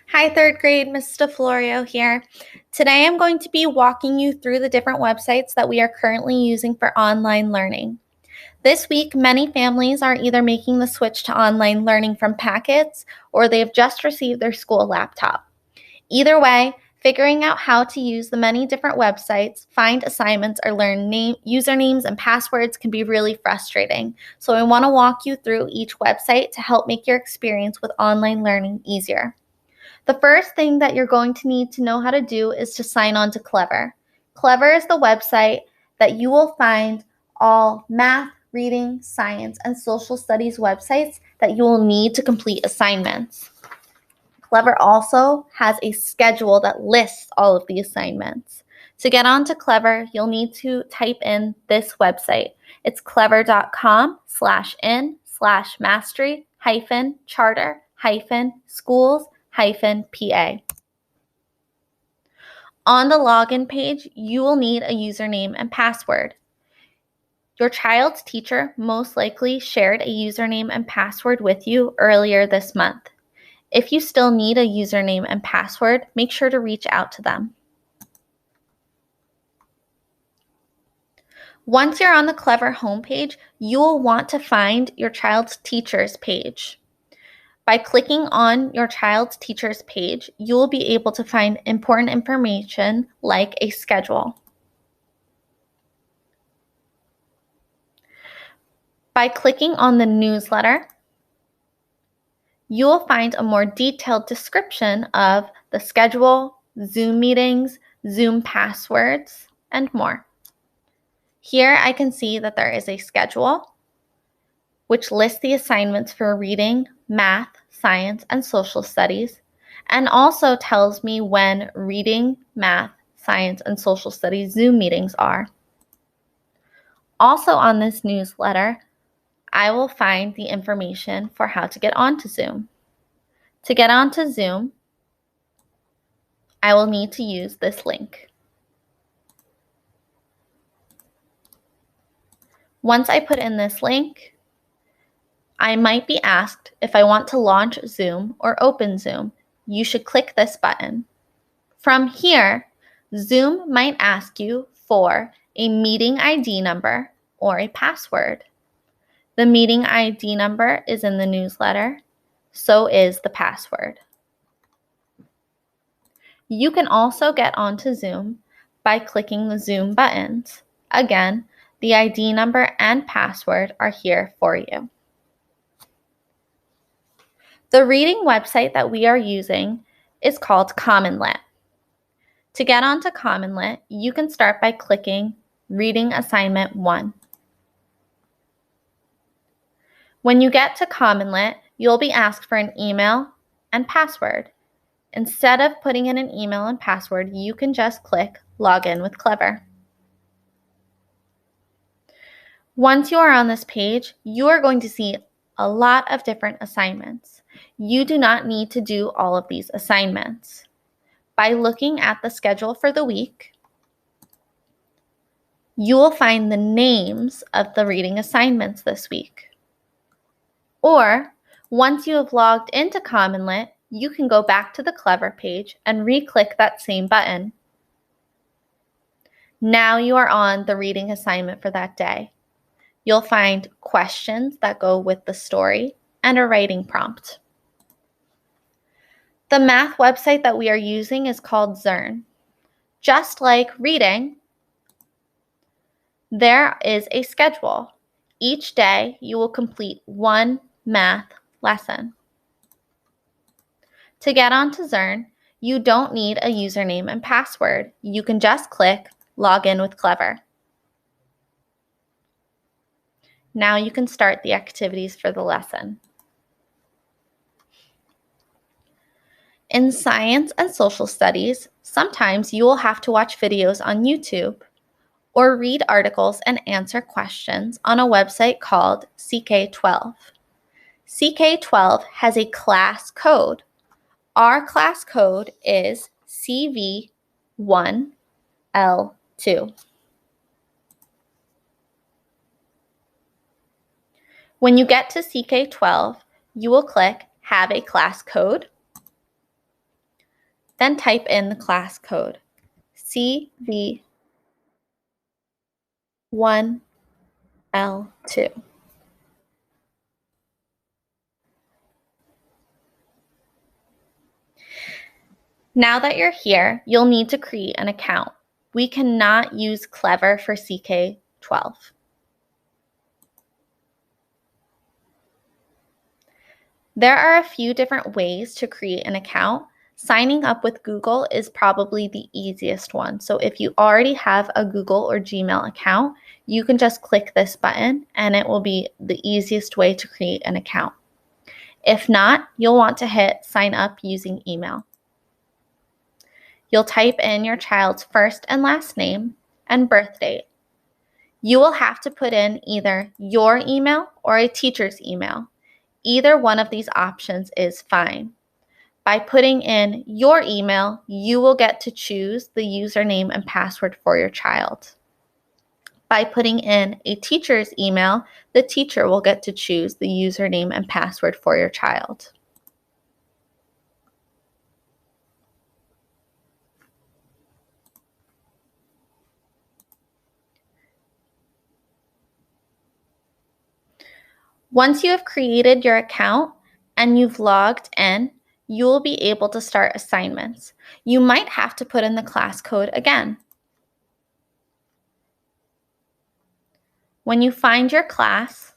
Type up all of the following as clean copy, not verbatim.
Hi, third grade, Mrs. DeFlorio here. Today I'm going to be walking you through the different websites that we are currently using for online learning. This week, many families are either making the switch to online learning from packets or they have just received their school laptop. Either way, figuring out how to use the many different websites, find assignments, or learn usernames and passwords can be really frustrating. So I want to walk you through each website to help make your experience with online learning easier. The first thing that you're going to need to know how to do is to sign on to Clever. Clever is the website that you will find all math, reading, science, and social studies websites that you will need to complete assignments. Clever also has a schedule that lists all of the assignments. To get onto Clever, you'll need to type in this website. It's clever.com/in/mastery-charter-schools-PA. On the login page, you will need a username and password. Your child's teacher most likely shared a username and password with you earlier this month. If you still need a username and password, make sure to reach out to them. Once you're on the Clever homepage, you will want to find your child's teacher's page. By clicking on your child's teacher's page, you will be able to find important information like a schedule. By clicking on the newsletter, you will find a more detailed description of the schedule, Zoom meetings, Zoom passwords, and more. Here I can see that there is a schedule, which lists the assignments for reading, math, science, and social studies, and also tells me when reading, math, science, and social studies Zoom meetings are. Also on this newsletter, I will find the information for how to get onto Zoom. To get onto Zoom, I will need to use this link. Once I put in this link, I might be asked if I want to launch Zoom or open Zoom. You should click this button. From here, Zoom might ask you for a meeting ID number or a password. The meeting ID number is in the newsletter, so is the password. You can also get onto Zoom by clicking the Zoom buttons. Again, the ID number and password are here for you. The reading website that we are using is called CommonLit. To get onto CommonLit, you can start by clicking Reading Assignment 1. When you get to CommonLit, you'll be asked for an email and password. Instead of putting in an email and password, you can just click Login with Clever. Once you are on this page, you are going to see a lot of different assignments. You do not need to do all of these assignments. By looking at the schedule for the week, you will find the names of the reading assignments this week. Or, once you have logged into CommonLit, you can go back to the Clever page and re-click that same button. Now you are on the reading assignment for that day. You'll find questions that go with the story and a writing prompt. The math website that we are using is called Zurn. Just like reading, there is a schedule. Each day you will complete one math lesson. To get onto Zurn, you don't need a username and password. You can just click Login with Clever. Now you can start the activities for the lesson. In science and social studies, sometimes you will have to watch videos on YouTube or read articles and answer questions on a website called CK12. CK12 has a class code. Our class code is CV1L2. When you get to CK12, you will click Have a Class Code. Then type in the class code, CV1L2. Now that you're here, you'll need to create an account. We cannot use Clever for CK12. There are a few different ways to create an account. Signing up with Google is probably the easiest one. So if you already have a Google or Gmail account, you can just click this button and it will be the easiest way to create an account. If not, you'll want to hit sign up using email. You'll type in your child's first and last name and birth date. You will have to put in either your email or a teacher's email. Either one of these options is fine. By putting in your email, you will get to choose the username and password for your child. By putting in a teacher's email, the teacher will get to choose the username and password for your child. Once you have created your account and you've logged in, you will be able to start assignments. You might have to put in the class code again. When you find your class,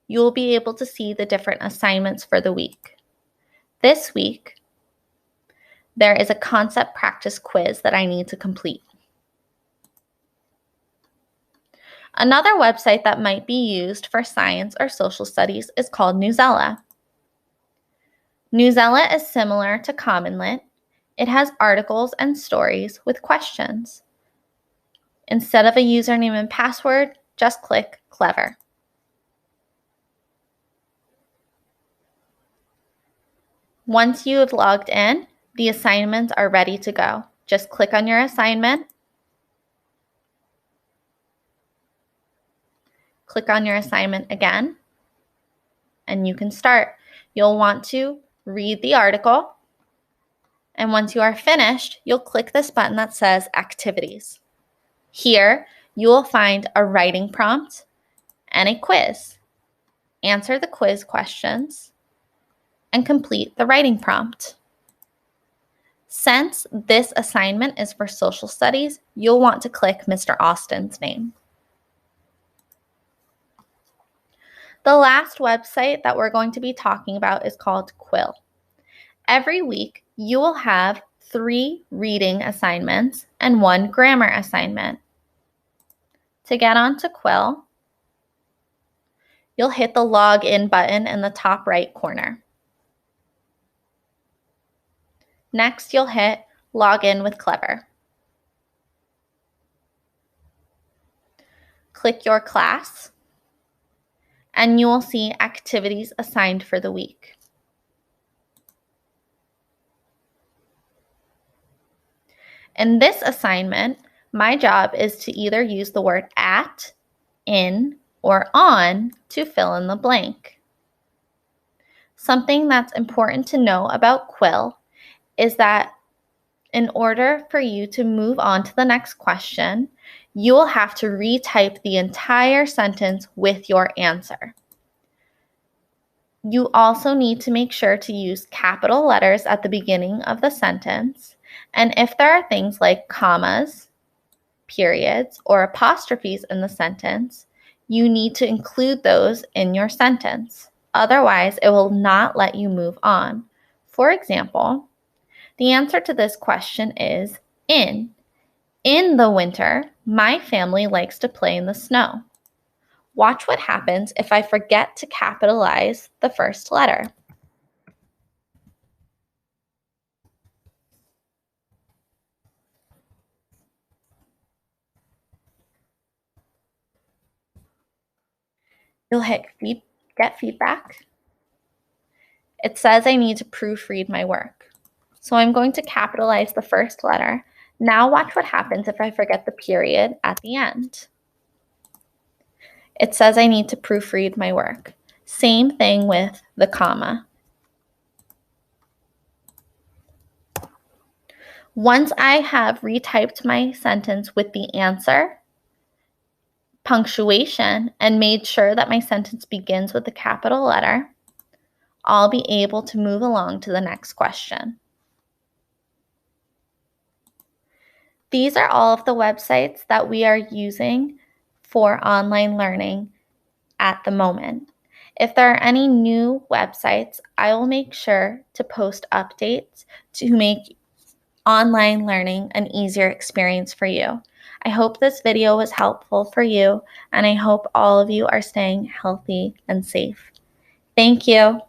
you will be able to see the different assignments for the week. This week, there is a concept practice quiz that I need to complete. Another website that might be used for science or social studies is called Newsela. Newsela is similar to CommonLit. It has articles and stories with questions. Instead of a username and password, just click Clever. Once you have logged in, the assignments are ready to go. Just click on your assignment. Click on your assignment again, and you can start. You'll want to read the article, and once you are finished, you'll click this button that says Activities. Here, you will find a writing prompt and a quiz. Answer the quiz questions and complete the writing prompt. Since this assignment is for social studies, you'll want to click Mr. Austin's name. The last website that we're going to be talking about is called Quill. Every week, you will have 3 reading assignments and 1 grammar assignment. To get onto Quill, you'll hit the login button in the top right corner. Next, you'll hit Login with Clever. Click your class, and you will see activities assigned for the week. In this assignment, my job is to either use the word at, in, or on to fill in the blank. Something that's important to know about Quill is that in order for you to move on to the next question, you will have to retype the entire sentence with your answer. You also need to make sure to use capital letters at the beginning of the sentence, and if there are things like commas, periods, or apostrophes in the sentence, you need to include those in your sentence. Otherwise, it will not let you move on. For example, the answer to this question is in. In the winter, my family likes to play in the snow. Watch what happens if I forget to capitalize the first letter. You'll hit Get Feedback. It says I need to proofread my work. So I'm going to capitalize the first letter. Now watch what happens if I forget the period at the end. It says I need to proofread my work. Same thing with the comma. Once I have retyped my sentence with the answer, punctuation, and made sure that my sentence begins with a capital letter, I'll be able to move along to the next question. These are all of the websites that we are using for online learning at the moment. If there are any new websites, I will make sure to post updates to make online learning an easier experience for you. I hope this video was helpful for you, and I hope all of you are staying healthy and safe. Thank you.